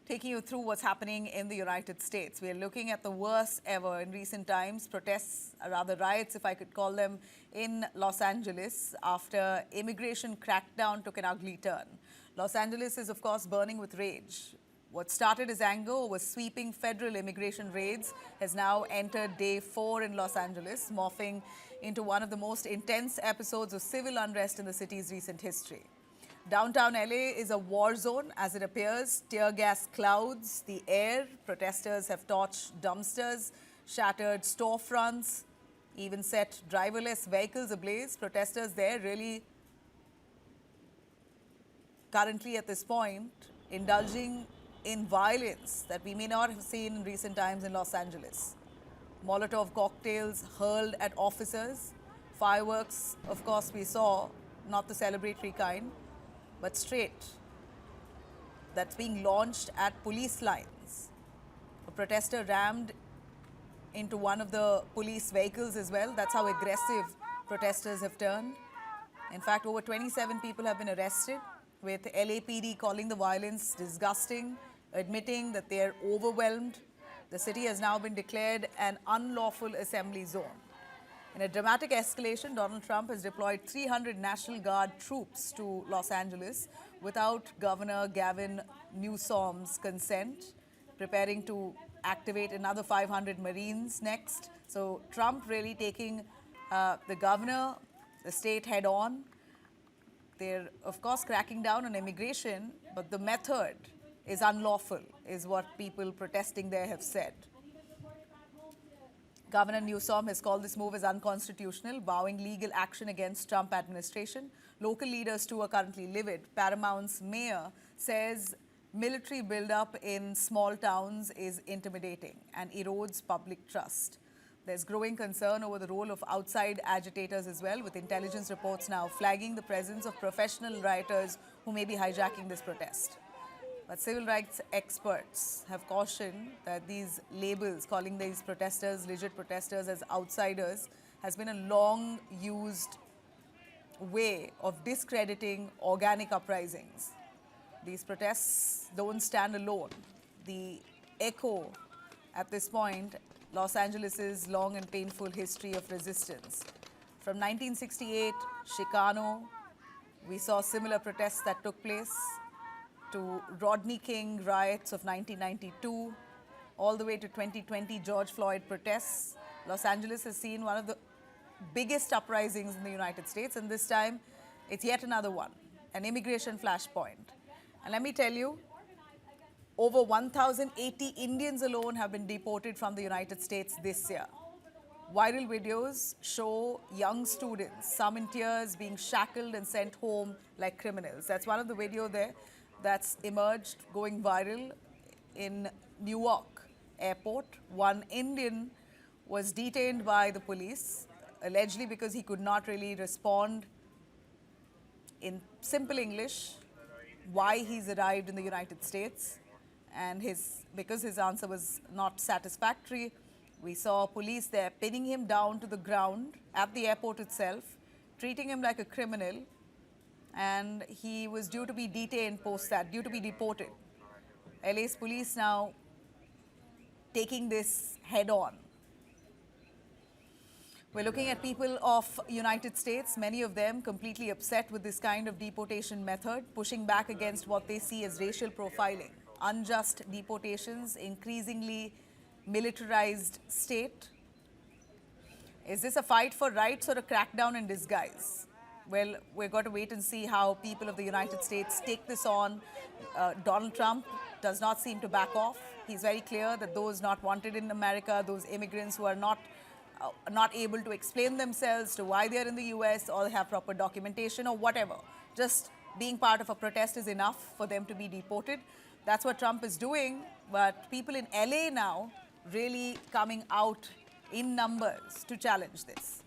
taking you through what's happening in the United States. We are looking at the worst ever in recent times, protests, or rather riots, if I could call them, in Los Angeles after immigration crackdown took an ugly turn. Los Angeles is, of course, burning with rage. What started as anger over sweeping federal immigration raids has now entered day 4 in Los Angeles, morphing into one of the most intense episodes of civil unrest in the city's recent history. Downtown LA is a war zone as it appears. Tear gas clouds the air. Protesters have torched dumpsters, shattered storefronts, even set driverless vehicles ablaze. Protesters there really currently at this point indulging in violence that we may not have seen in recent times in Los Angeles. Molotov cocktails hurled at officers. Fireworks, of course, we saw, not the celebratory kind, but straight, that's being launched at police lines. A protester rammed into one of the police vehicles as well. That's how aggressive protesters have turned. In fact, over 27 people have been arrested, with LAPD calling the violence disgusting, admitting that they are overwhelmed. The city has now been declared an unlawful assembly zone. In a dramatic escalation, Donald Trump has deployed 300 National Guard troops to Los Angeles without Governor Gavin Newsom's consent, preparing to activate another 500 Marines next. So Trump really taking the governor, the state head on. They're, of course, cracking down on immigration, but the method is unlawful, is what people protesting there have said. Governor Newsom has called this move as unconstitutional, vowing legal action against Trump administration. Local leaders, too, are currently livid. Paramount's mayor says military buildup in small towns is intimidating and erodes public trust. There's growing concern over the role of outside agitators as well, with intelligence reports now flagging the presence of professional rioters who may be hijacking this protest. But civil rights experts have cautioned that these labels, calling these protesters, legit protesters, as outsiders, has been a long-used way of discrediting organic uprisings. These protests don't stand alone. The echo at this point, Los Angeles' long and painful history of resistance. From 1968, Chicano, we saw similar protests that took place, to Rodney King riots of 1992, all the way to 2020 George Floyd protests. Los Angeles has seen one of the biggest uprisings in the United States, and this time it's yet another one, an immigration flashpoint. And let me tell you, over 1,080 Indians alone have been deported from the United States this year. Viral videos show young students, some in tears, being shackled and sent home like criminals. That's one of the videos there that's emerged, going viral in Newark Airport. One Indian was detained by the police, allegedly because he could not really respond in simple English why he's arrived in the United States. And because his answer was not satisfactory, we saw police there pinning him down to the ground at the airport itself, treating him like a criminal, and he was due to be detained post that, due to be deported. LA's police now taking this head on. We're looking at people of United States, many of them completely upset with this kind of deportation method, pushing back against what they see as racial profiling. Unjust deportations, increasingly militarized state. Is this a fight for rights or a crackdown in disguise? Well, we've got to wait and see how people of the United States take this on. Donald Trump does not seem to back off. He's very clear that those not wanted in America, those immigrants who are not able to explain themselves to why they're in the US or have proper documentation or whatever, just being part of a protest is enough for them to be deported. That's what Trump is doing, but people in LA now really coming out in numbers to challenge this.